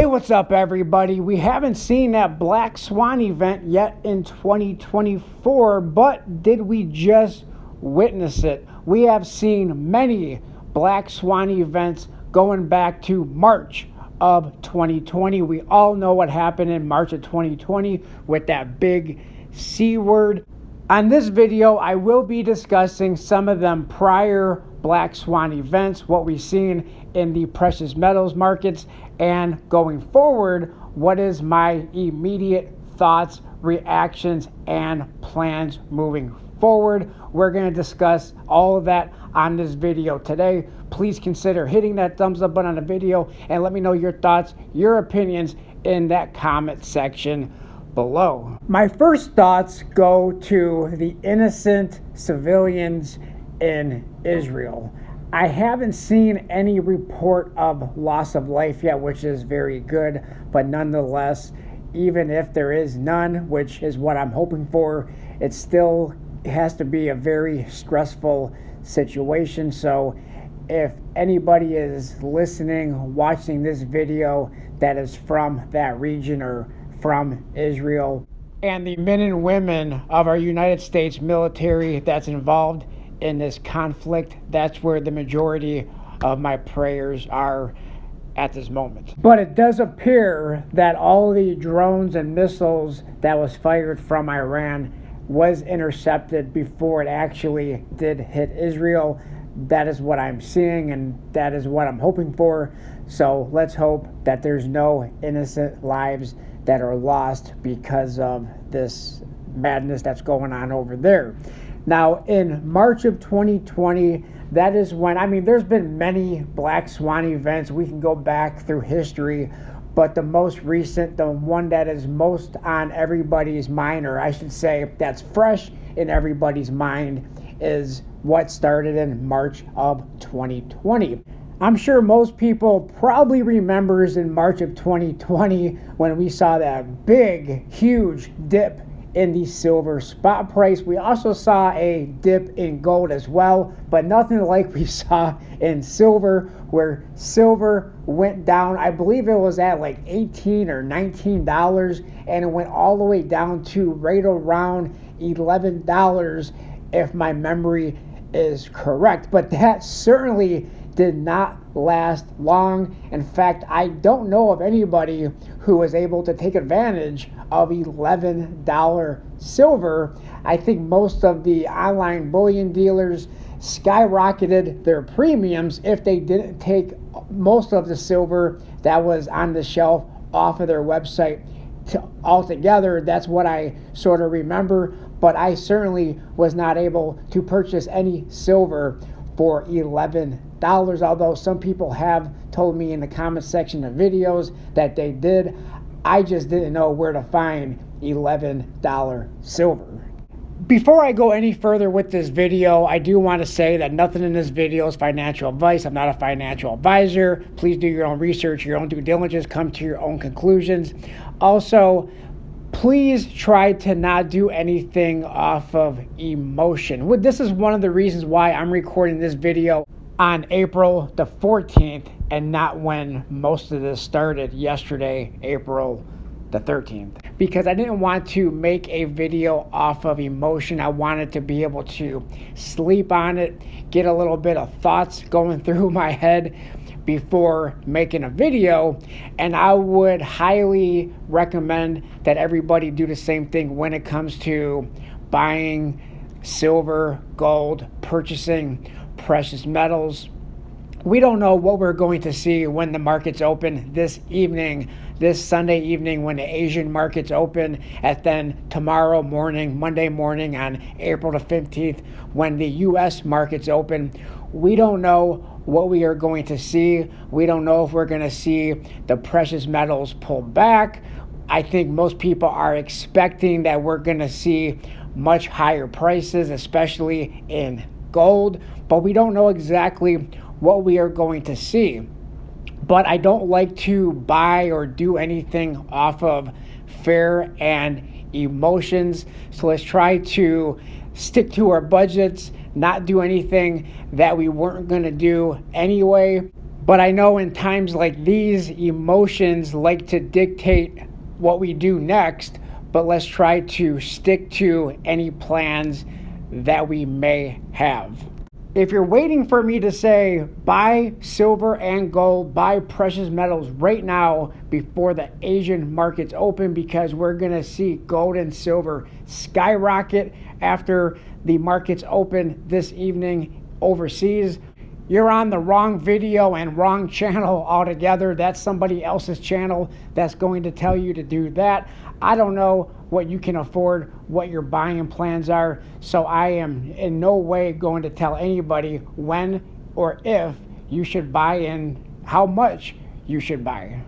What's up, everybody? We haven't seen that black swan event yet in 2024, but did we just witness it? We have seen many black swan events going back to March of 2020. We all know what happened in March of 2020 with that big C word. On this video, I will be discussing some of them prior black swan events, what we've seen in the precious metals markets, and going forward, what is my immediate thoughts, reactions, and plans moving forward. We're going to discuss all of that on this video today. Please consider hitting that thumbs up button on the video and let me know your thoughts, your opinions in that comment section below. My first thoughts go to the innocent civilians in Israel. I haven't seen any report of loss of life yet, which is very good, but nonetheless, even if there is none, which is what I'm hoping for, it still has to be a very stressful situation. So if anybody is listening, watching this video that is from that region or from Israel, and the men and women of our United States military that's involved in this conflict, that's where the majority of my prayers are at this moment. But it does appear that all the drones and missiles that was fired from Iran was intercepted before it actually did hit Israel. That is what I'm seeing, and that is what I'm hoping for. So let's hope that there's no innocent lives that are lost because of this madness that's going on over there. Now, in March of 2020, that is when, there's been many black swan events. We can go back through history, but the most recent, the one that is most on everybody's mind, or I should say that's fresh in everybody's mind, is what started in March of 2020. I'm sure most people probably remembers in March of 2020 when we saw that big, huge dip in the silver spot price. We also saw a dip in gold as well, but nothing like we saw in silver, where silver went down. I believe it was at like $18 or $19, and it went all the way down to right around $11, if my memory is correct. But that certainly did not last long. In fact, I don't know of anybody who was able to take advantage of $11 silver. I think most of the online bullion dealers skyrocketed their premiums if they didn't take most of the silver that was on the shelf off of their website altogether. That's what I sort of remember, but I certainly was not able to purchase any silver for $11, although some people have told me in the comment section of videos that they did. I just didn't know where to find $11 silver. Before I go any further with this video, I do want to say that nothing in this video is financial advice. I'm not a financial advisor. Please do your own research, your own due diligence, come to your own conclusions. Also, please try to not do anything off of emotion. This is one of the reasons why I'm recording this video on April the 14th and not when most of this started yesterday, April the 13th. Because I didn't want to make a video off of emotion. I wanted to be able to sleep on it, get a little bit of thoughts going through my head before making a video, and I would highly recommend that everybody do the same thing when it comes to buying silver, gold, purchasing precious metals. We don't know what we're going to see when the markets open this evening, this Sunday evening when the Asian markets open, and then tomorrow morning, Monday morning on April the 15th, when the U.S. markets open. We don't know what we are going to see. We don't know if we're going to see the precious metals pull back. I think most people are expecting that we're going to see much higher prices, especially in gold, but we don't know exactly what we are going to see. But I don't like to buy or do anything off of fear and emotions. So let's try to stick to our budgets, not do anything that we weren't going to do anyway. But I know in times like these, emotions like to dictate what we do next, but let's try to stick to any plans that we may have. If you're waiting for me to say buy silver and gold, buy precious metals right now before the Asian markets open, because we're going to see gold and silver skyrocket after the markets open this evening overseas, you're on the wrong video and wrong channel altogether. That's somebody else's channel that's going to tell you to do that. I don't know what you can afford, what your buying plans are, so I am in no way going to tell anybody when or if you should buy and how much you should buy.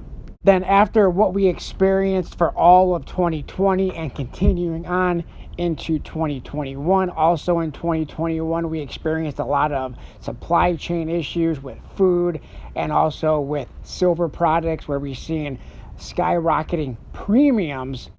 Then after what we experienced for all of 2020 and continuing on into 2021, also in 2021 we experienced a lot of supply chain issues with food and also with silver products, where we've seen skyrocketing premiums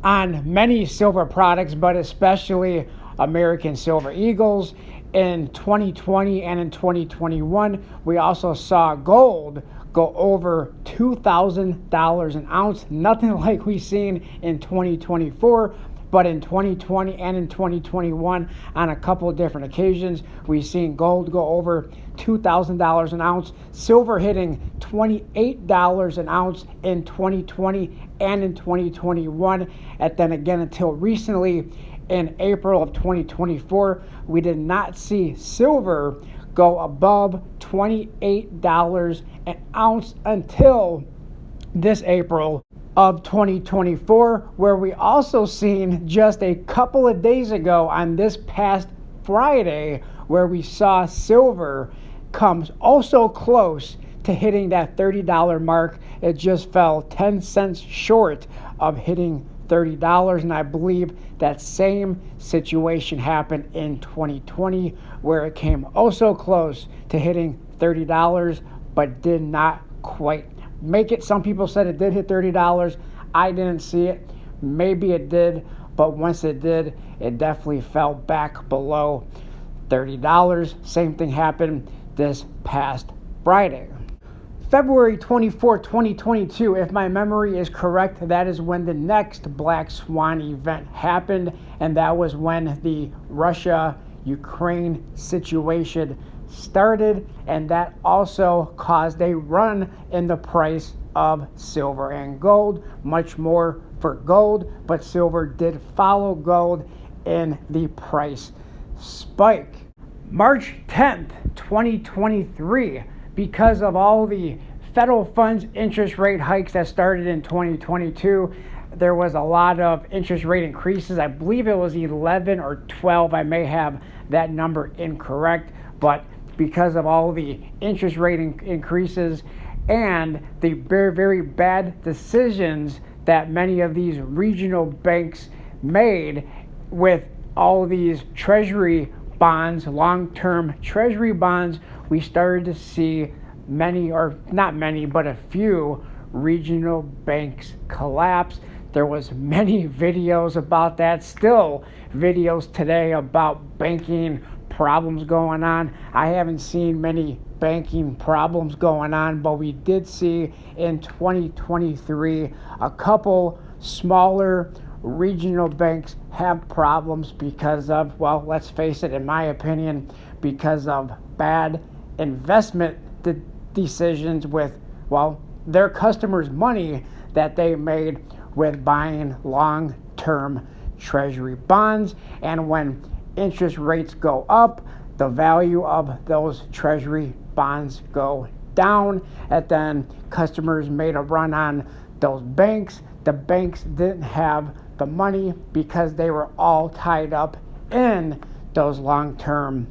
on many silver products, but especially American Silver Eagles. In 2020 and in 2021, we also saw gold go over $2,000 an ounce. Nothing like we've seen in 2024, but in 2020 and in 2021, on a couple of different occasions, we've seen gold go over $2,000 an ounce, silver hitting $28 an ounce in 2020 and in 2021. And then again, until recently, in April of 2024, we did not see silver go above $28 an ounce until this April of 2024, where we also seen just a couple of days ago on this past Friday, where we saw silver comes also close to hitting that $30 mark. It just fell 10 cents short of hitting $30, and I believe that same situation happened in 2020, where it came also close to hitting $30 but did not quite make it. Some people said it did hit $30. I didn't see it. Maybe it did, but once it did, it definitely fell back below $30. Same thing happened this past Friday. February 24, 2022, if my memory is correct, that is when the next Black Swan event happened, and that was when the Russia-Ukraine situation started, and that also caused a run in the price of silver and gold, much more for gold, but silver did follow gold in the price spike. March 10th, 2023, because of all the federal funds interest rate hikes that started in 2022, there was a lot of interest rate increases. I believe it was 11 or 12. I may have that number incorrect, but because of all the interest rate increases and the very, very bad decisions that many of these regional banks made with all these treasury bonds, long-term treasury bonds, we started to see many, or not many, but a few regional banks collapse. There was many videos about that, still videos today about banking problems going on. I haven't seen many banking problems going on, but we did see in 2023 a couple smaller regional banks have problems because of, well, let's face it, in my opinion, because of bad investment decisions with, well, their customers' money that they made with buying long-term treasury bonds. And when interest rates go up, the value of those treasury bonds go down, and then customers made a run on those banks. The banks didn't have the money because they were all tied up in those long-term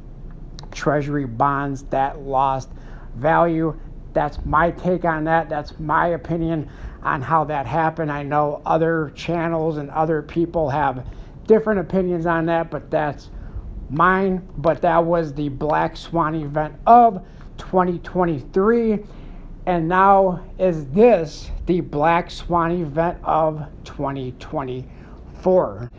treasury bonds that lost value. That's my take on that. That's my opinion on how that happened. I know other channels and other people have different opinions on that, but that's mine. But that was the Black Swan event of 2023. And now is this the Black Swan event of 2024?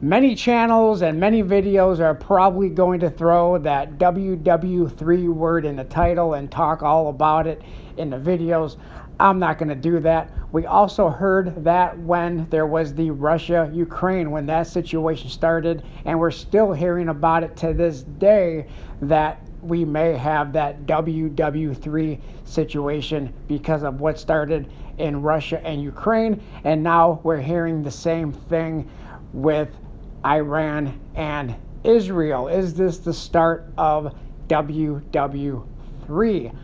Many channels and many videos are probably going to throw that WW3 word in the title and talk all about it in the videos. I'm not going to do that. We also heard that when there was the Russia-Ukraine, when that situation started, and we're still hearing about it to this day, that we may have that WW3 situation because of what started in Russia and Ukraine. And now we're hearing the same thing with Iran and Israel. Is this the start of WW3?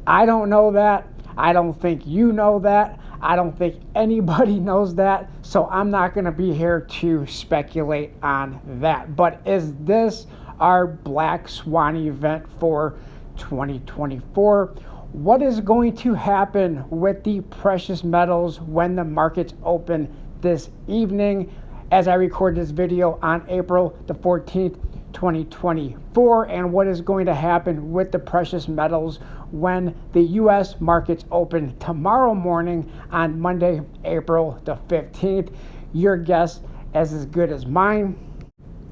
I don't know that. I don't think you know that. I don't think anybody knows that. So I'm not going to be here to speculate on that. But is this our black swan event for 2024? What is going to happen with the precious metals when the markets open this evening? As I record this video on April the 14th, 2024, and what is going to happen with the precious metals when the U.S. markets open tomorrow morning on Monday, April the 15th. Your guess is as good as mine.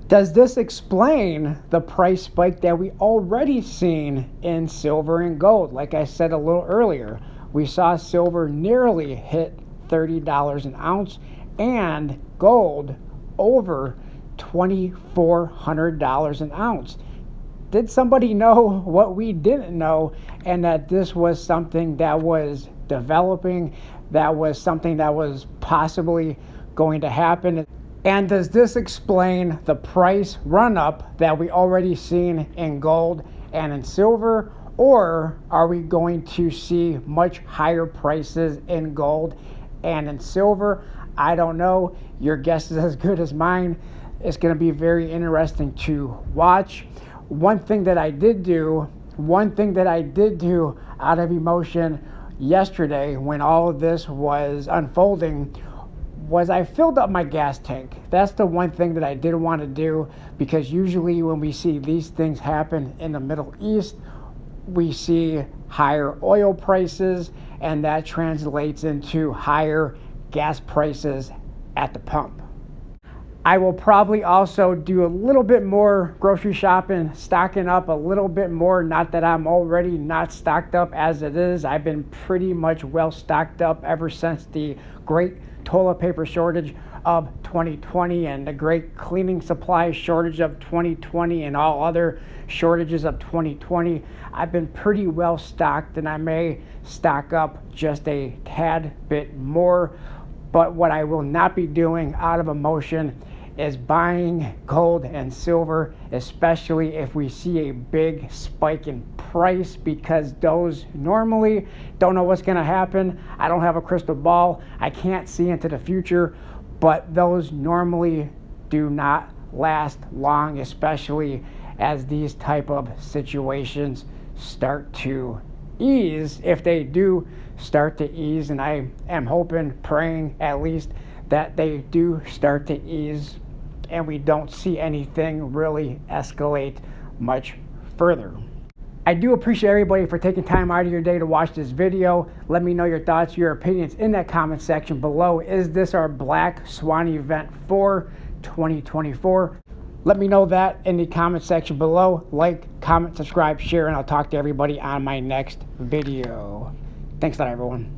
Does this explain the price spike that we already seen in silver and gold? Like I said a little earlier, we saw silver nearly hit $30 an ounce and gold over $2,400 an ounce. Did somebody know what we didn't know, and that this was something that was developing, that was something that was possibly going to happen? And does this explain the price run-up that we already seen in gold and in silver, or are we going to see much higher prices in gold and in silver? I don't know. Your guess is as good as mine. It's going to be very interesting to watch. One thing that I did do out of emotion yesterday when all of this was unfolding was I filled up my gas tank. That's the one thing that I did want to do, because usually when we see these things happen in the Middle East, we see higher oil prices, and that translates into higher gas prices at the pump. I will probably also do a little bit more grocery shopping, stocking up a little bit more. Not that I'm already not stocked up as it is. I've been pretty much well stocked up ever since the great toilet paper shortage of 2020 and the great cleaning supply shortage of 2020 and all other shortages of 2020. I've been pretty well stocked, and I may stock up just a tad bit more. But what I will not be doing out of emotion is buying gold and silver, especially if we see a big spike in price, because those normally don't know what's going to happen. I don't have a crystal ball. I can't see into the future, but those normally do not last long, especially as these type of situations start to ease. If they do start to ease, and I am hoping, praying at least, that they do start to ease and we don't see anything really escalate much further. I do appreciate everybody for taking time out of your day to watch this video. Let me know your thoughts, your opinions in that comment section below. Is this our black swan event for 2024? Let me know that in the comment section below. Like, comment, subscribe, share, and I'll talk to everybody on my next video. Thanks a lot, everyone.